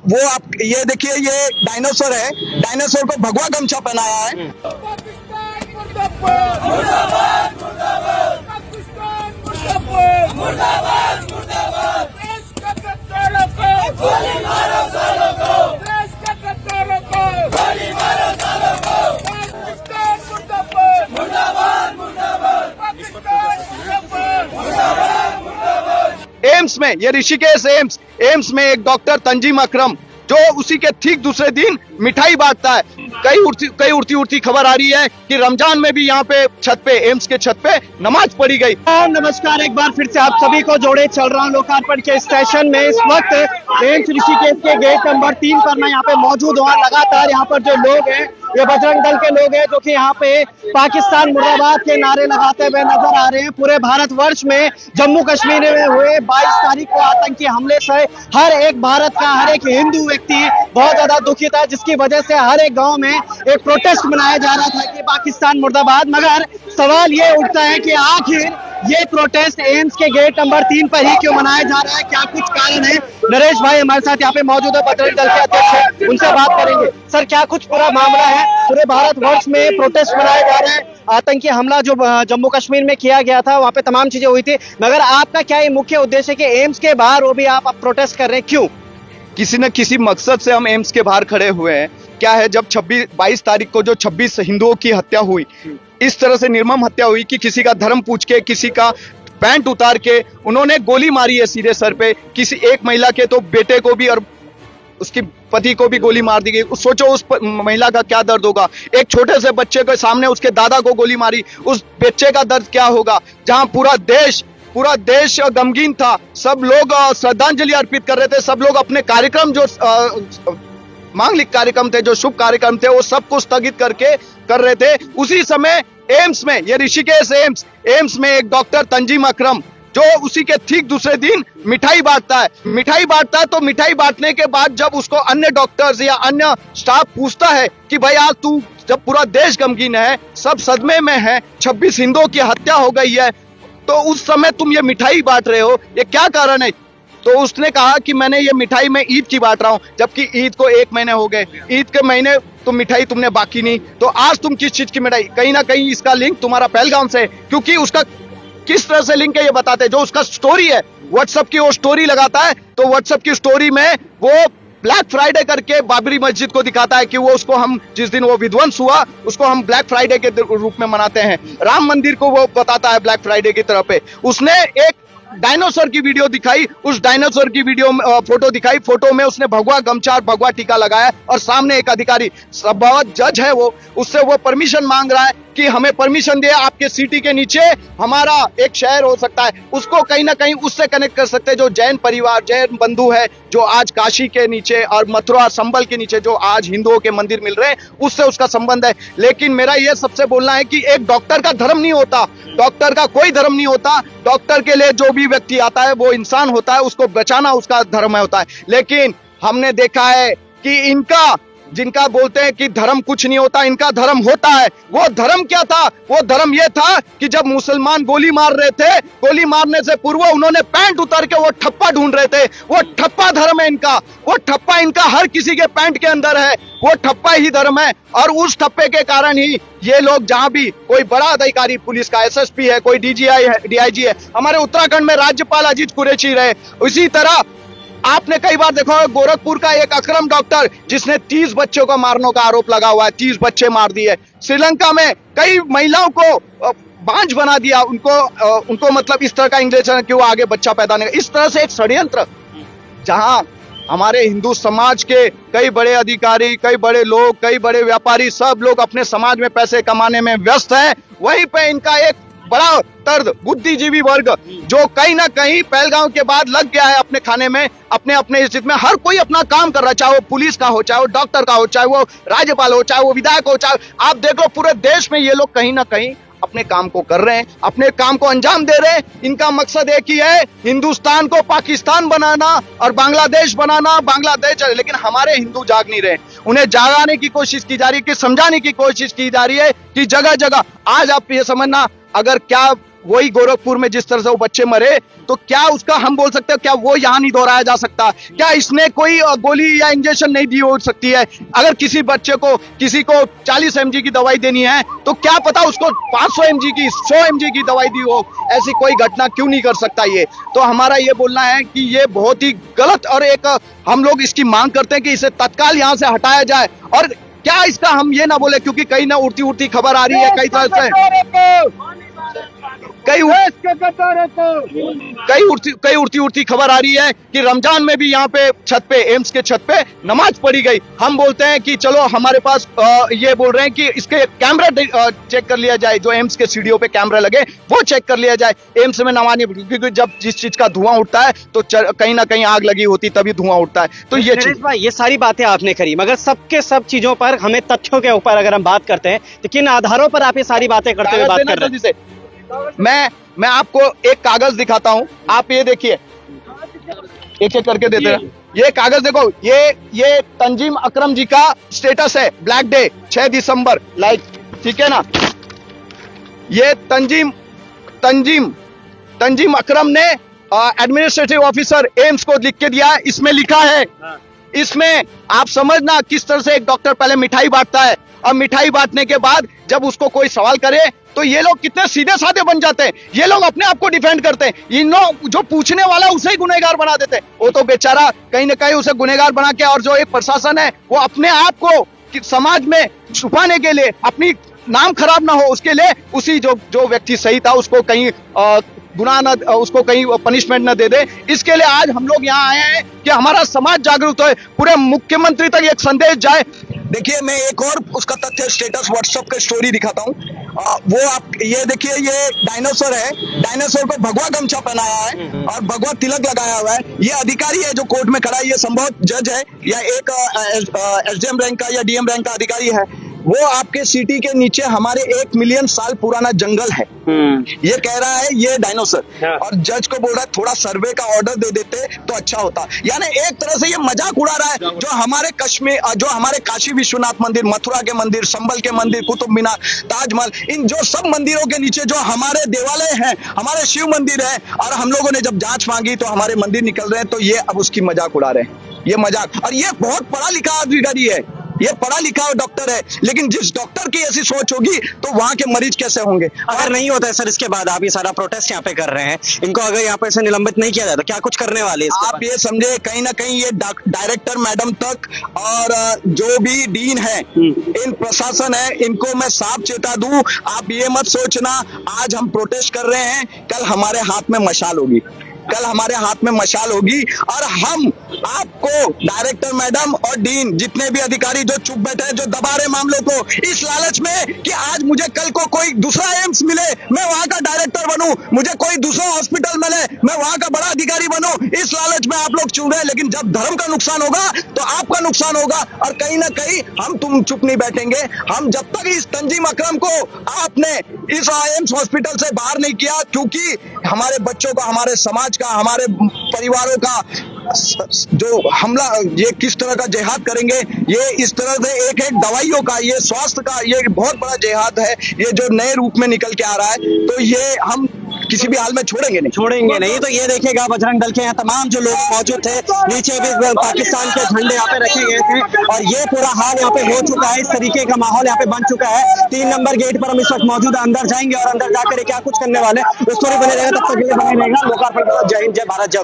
वो आप ये देखिए, ये डायनासोर है, डायनासोर को भगवा गमछा पहनाया है। पाकिस्तान मुर्दाबाद मुर्दाबाद मुर्दाबाद पाकिस्तान मुर्दाबाद मुर्दाबाद मुर्दाबाद देश के गद्दारों को गोली मारो सालों को देश के गद्दारों को गोली मारो सालों को पाकिस्तान मुर्दाबाद मुर्दाबाद मुर्दाबाद पाकिस्तान मुर्दाबाद मुर्दाबाद मुर्दाबाद। एम्स में, ये ऋषिकेश एम्स में एक डॉक्टर तंजीम अकरम जो उसी के ठीक दूसरे दिन मिठाई बांटता है। कई उड़ती खबर आ रही है कि रमजान में भी यहाँ पे छत पे, एम्स के छत पे नमाज पढ़ी गई। नमस्कार, एक बार फिर से आप सभी को जोड़े चल रहा हूँ लोकार्पण के स्टेशन में। इस वक्त एम्स ऋषिकेश के गेट नंबर 3 पर मैं यहाँ पे मौजूद हूँ। लगातार यहाँ पर जो लोग हैं ये बजरंग दल के लोग हैं जो कि यहाँ पे पाकिस्तान मुर्दाबाद के नारे लगाते हुए नजर आ रहे हैं। पूरे भारतवर्ष में जम्मू कश्मीर में हुए 22 तारीख को आतंकी हमले से हर एक भारत का, हर एक हिंदू व्यक्ति बहुत ज्यादा दुखित है, जिसकी वजह से हर एक गांव में एक प्रोटेस्ट मनाया जा रहा था कि पाकिस्तान मुर्दाबाद। मगर सवाल ये उठता है कि आखिर ये प्रोटेस्ट एम्स के गेट नंबर 3 पर ही क्यों मनाया जा रहा है, क्या कुछ कारण है? नरेश भाई हमारे साथ यहाँ पे मौजूद है, बजरंग दल के अध्यक्ष हैं, उनसे बात करेंगे। सर, क्या कुछ पूरा मामला है? पूरे भारतवर्ष में प्रोटेस्ट मनाया जा रहा है। आतंकी हमला जो जम्मू कश्मीर में किया गया था, वहाँ पे तमाम चीजें हुई थी, मगर आपका क्या ये मुख्य उद्देश्य कि एम्स के बाहर वो भी आप प्रोटेस्ट कर रहे हैं, क्यों? किसी न किसी मकसद से हम एम्स के बाहर खड़े हुए हैं। क्या है, जब 22 तारीख को जो 26 हिंदुओं की हत्या हुई, इस तरह से निर्मम हत्या हुई कि किसी का धर्म पूछ के, किसी का पैंट उतार के उन्होंने गोली मारी है सीधे सर पे। किसी एक महिला के तो बेटे को भी और उसके पति को भी गोली मार दी गई। सोचो उस महिला का क्या दर्द होगा। एक छोटे से बच्चे के सामने उसके दादा को गोली मारी, उस बच्चे का दर्द क्या होगा। जहां पूरा देश गमगीन था, सब लोग श्रद्धांजलि अर्पित कर रहे थे, सब लोग अपने कार्यक्रम जो मांगलिक कार्यक्रम थे, जो शुभ कार्यक्रम थे, वो सब कुछ स्थगित करके कर रहे थे। उसी समय एम्स में, ये ऋषिकेश एम्स में एक डॉक्टर तंजीम अकरम जो उसी के ठीक दूसरे दिन मिठाई बांटता है। तो मिठाई बांटने के बाद जब उसको अन्य डॉक्टर्स या अन्य स्टाफ पूछता है कि भाई आज तू, जब पूरा देश गमगीन है, सब सदमे में है, 26 हिंदुओं की हत्या हो गई है, तो उस समय तुम ये मिठाई बांट रहे हो, ये क्या कारण है? तो उसने कहा कि मैंने ये मिठाई मैं ईद की बांट रहा हूं, जबकि ईद को 1 महीने हो गए। ईद के महीने तुम मिठाई तुमने बाकी नहीं, तो आज तुम किस चीज की मिठाई? कहीं ना कहीं इसका लिंक तुम्हारा पहलगाम से है, क्योंकि उसका किस तरह से लिंक है ये बताते हैं। जो उसका स्टोरी है, व्हाट्सएप की वो स्टोरी लगाता है, तो व्हाट्सएप की स्टोरी में वो ब्लैक फ्राइडे करके बाबरी मस्जिद को दिखाता है कि वो उसको हम, जिस दिन वो विध्वंस हुआ, उसको हम ब्लैक फ्राइडे के रूप में मनाते हैं। राम मंदिर को वो बताता है ब्लैक फ्राइडे की तरह पे। उसने एक डायनासोर की वीडियो दिखाई, उस डायनासोर की वीडियो फोटो दिखाई, फोटो में उसने भगवा गमछा और भगवा टीका लगाया, और सामने एक अधिकारी, संभवत जज है वो, उससे वो परमिशन मांग रहा है कि हमें परमिशन दे, आपके सिटी के नीचे हमारा एक शहर हो सकता है। उसको कहीं ना कहीं उससे कनेक्ट कर सकते हैं, जो जैन परिवार, जैन बंधु है, जो आज काशी के नीचे और मथुरा संबल के नीचे जो आज हिंदुओं के मंदिर मिल रहे हैं, उससे उसका संबंध है। लेकिन मेरा ये सबसे बोलना है कि एक डॉक्टर का धर्म नहीं होता, डॉक्टर का कोई धर्म नहीं होता। डॉक्टर के लिए जो भी व्यक्ति आता है वो इंसान होता है, उसको बचाना उसका धर्म होता है। लेकिन हमने देखा है कि इनका, जिनका बोलते हैं कि धर्म कुछ नहीं होता, इनका धर्म होता है। वो धर्म क्या था? वो धर्म ये था कि जब मुसलमान गोली मार रहे थे, गोली मारने से पूर्व उन्होंने पैंट उतार के वो ठप्पा ढूंढ रहे थे। वो ठप्पा धर्म है इनका, वो ठप्पा इनका हर किसी के पैंट के अंदर है, वो ठप्पा ही धर्म है। और उस ठप्पे के कारण ही ये लोग, जहां भी कोई बड़ा अधिकारी, पुलिस का एसएसपी है, कोई डीजीआई है, डीआईजी है, हमारे उत्तराखंड में राज्यपाल अजीत कुरैशी रहे, उसी तरह आपने कई बार देखा होगा गोरखपुर का एक अकरम डॉक्टर जिसने 30 बच्चों को मारने का आरोप लगा हुआ है, 30 बच्चे मार दिए। श्रीलंका में कई महिलाओं को बांझ बना दिया, उनको मतलब इस तरह का इंग्लिश है कि वो आगे बच्चा पैदा नहीं। इस तरह से एक षड्यंत्र, जहां हमारे हिंदू समाज के कई बड़े अधिकारी, कई बड़े लोग, कई बड़े व्यापारी, सब लोग अपने समाज में पैसे कमाने में व्यस्त हैं, वहीं पे इनका एक बड़ा तर्द बुद्धिजीवी वर्ग जो कहीं ना कहीं पहलगांव के बाद लग गया है अपने खाने में, अपने स्थिति में। हर कोई अपना काम कर रहा है, चाहे वो पुलिस का हो, चाहे वो डॉक्टर का हो, चाहे वो राज्यपाल हो, चाहे वो विधायक हो, चाहे आप देख लो पूरे देश में ये लोग कहीं ना कहीं अपने काम को कर रहे हैं, अपने काम को अंजाम दे रहे हैं। इनका मकसद एक ही है, हिंदुस्तान को पाकिस्तान बनाना और बांग्लादेश बनाना, बांग्लादेश। लेकिन हमारे हिंदू जाग नहीं रहे, उन्हें जागाने की कोशिश की जा रही है, कि समझाने की कोशिश की जा रही है कि जगह जगह आज आप ये समझना, अगर क्या वही गोरखपुर में जिस तरह से वो बच्चे मरे, तो क्या उसका हम बोल सकते हैं क्या वो यहाँ नहीं दोहराया जा सकता? क्या इसने कोई गोली या इंजेक्शन नहीं दी हो सकती है? अगर किसी बच्चे को, किसी को 40 mg की दवाई देनी है तो क्या पता उसको 500 mg की, 100 mg की दवाई दी हो? ऐसी कोई घटना क्यों नहीं कर सकता ये? तो हमारा ये बोलना है कि ये बहुत ही गलत, और एक हम लोग इसकी मांग करते हैं कि इसे तत्काल यहाँ से हटाया जाए। और क्या इसका हम ये ना बोले, क्योंकि कहीं ना उड़ती उड़ती खबर आ रही है कई तरह से, कई उड़ती खबर आ रही है कि रमजान में भी यहाँ पे छत पे, एम्स के छत पे नमाज पढ़ी गई। हम बोलते हैं कि चलो हमारे पास ये बोल रहे हैं कि इसके कैमरा चेक कर लिया जाए, जो एम्स के सीढ़ियों पे कैमरा लगे वो चेक कर लिया जाए। एम्स में नमाज नहीं, क्योंकि जब जिस चीज का धुआं उठता है तो कहीं ना कहीं आग लगी होती तभी धुआं उठता है। तो ये नरेश भाई, ये सारी बातें आपने करी, मगर सबके सब चीजों पर हमें तथ्यों के ऊपर अगर हम बात करते हैं तो किन आधारों पर आप ये सारी बातें करते हुए बात कर रहे हैं? मैं आपको एक कागज दिखाता हूं, आप ये देखिए, एक एक करके देते हैं। ये कागज देखो, ये तंजीम अकरम जी का स्टेटस है, ब्लैक डे 6 दिसंबर, लाइक, ठीक है ना। ये तंजीम अकरम ने एडमिनिस्ट्रेटिव ऑफिसर एम्स को लिख के दिया। इसमें लिखा है, इसमें आप समझना किस तरह से एक डॉक्टर पहले मिठाई बांटता है, और मिठाई बांटने के बाद जब उसको कोई सवाल करे तो ये लोग कितने सीधे साधे बन जाते हैं। ये लोग अपने आप को डिफेंड करते हैं, इन लोग जो पूछने वाला उसे ही गुनहगार बना देते हैं। वो तो बेचारा कहीं ना कहीं उसे गुनहगार बना के, और जो एक प्रशासन है वो अपने आप को समाज में छुपाने के लिए, अपनी नाम खराब ना हो उसके लिए, उसी जो व्यक्ति सही था उसको कहीं गुनाह न, उसको कहीं पनिशमेंट न दे दे। इसके लिए आज हम लोग यहाँ आए हैं कि हमारा समाज जागरूक हो, पूरे मुख्यमंत्री तक एक संदेश जाए। देखिए, मैं एक और उसका तथ्य स्टेटस व्हाट्सएप का स्टोरी दिखाता हूँ। वो आप ये देखिए, ये डायनासोर है, डायनासोर को भगवा गमछा पहनाया है और भगवा तिलक लगाया हुआ है। ये अधिकारी है जो कोर्ट में खड़ा है, ये संभवत जज है या एक एसडीएम रैंक का या डीएम रैंक का अधिकारी है। वो आपके सिटी के नीचे हमारे 1 मिलियन साल पुराना जंगल है, ये कह रहा है ये डायनासोर, और जज को बोल रहा है थोड़ा सर्वे का ऑर्डर दे देते तो अच्छा होता। यानी एक तरह से ये मजाक उड़ा रहा है। जो हमारे कश्मीर, जो हमारे काशी विश्वनाथ मंदिर, मथुरा के मंदिर, संभल के मंदिर, कुतुब मीनार, ताजमहल, इन जो सब मंदिरों के नीचे जो हमारे देवालय हैं, हमारे शिव मंदिर है, और हम लोगों ने जब जांच मांगी तो हमारे मंदिर निकल रहे हैं, तो ये अब उसकी मजाक उड़ा रहे हैं। ये मजाक, और ये बहुत पढ़ा लिखा अधिकारी है, ये पढ़ा लिखा डॉक्टर है, लेकिन जिस डॉक्टर की ऐसी सोच होगी तो वहां के मरीज कैसे होंगे? अगर नहीं होता है सर, इसके बाद आप ये सारा प्रोटेस्ट यहाँ पे कर रहे हैं, इनको अगर यहाँ पे से निलंबित नहीं किया जाए तो क्या कुछ करने वाले हैं? आप ये समझे, कहीं ना कहीं ये डायरेक्टर मैडम तक और जो भी डीन है, इन प्रशासन है, इनको मैं साफ चेता दूं, आप ये मत सोचना आज हम प्रोटेस्ट कर रहे हैं, कल हमारे हाथ में मशाल होगी, कल हमारे हाथ में मशाल होगी, और हम आपको डायरेक्टर मैडम और डीन, जितने भी अधिकारी जो चुप बैठे हैं, जो दबा रहे मामलों को इस लालच में कि आज मुझे कल को कोई दूसरा एम्स मिले, मैं वहां का डायरेक्टर बनूं, मुझे कोई दूसरा हॉस्पिटल मिले, मैं वहां का बड़ा अधिकारी बनूं, इस लालच में आप लोग चुन रहे हैं। लेकिन जब धर्म का नुकसान होगा तो आपका नुकसान होगा, और कहीं ना कहीं हम तुम चुप नहीं बैठेंगे। हम जब तक इस तंजीम अकरम को आपने इस एम्स हॉस्पिटल से बाहर नहीं किया, क्योंकि हमारे बच्चों का, हमारे समाज का, हमारे परिवारों का जो हमला, ये किस तरह का जिहाद करेंगे, ये इस तरह से एक दवाइयों का, ये स्वास्थ्य का, ये बहुत बड़ा जिहाद है, ये जो नए रूप में निकल के आ रहा है, तो ये हम किसी भी हाल में छोड़ेंगे नहीं। तो ये देखिएगा, बजरंग दल के यहाँ तमाम जो लोग मौजूद थे, नीचे भी पाकिस्तान के झंडे यहाँ पे रखे गए थे, और ये पूरा हाल यहाँ पे हो चुका है, इस तरीके का माहौल यहाँ पे बन चुका है। 3 नंबर गेट पर हम इस वक्त मौजूद है, अंदर जाएंगे और अंदर जाकर क्या कुछ करने वाले उस पर बने रहेगा। तब तक के लिए बने रहेगा लोकार्पण के साथ। जय हिंद, जय भारत, जय।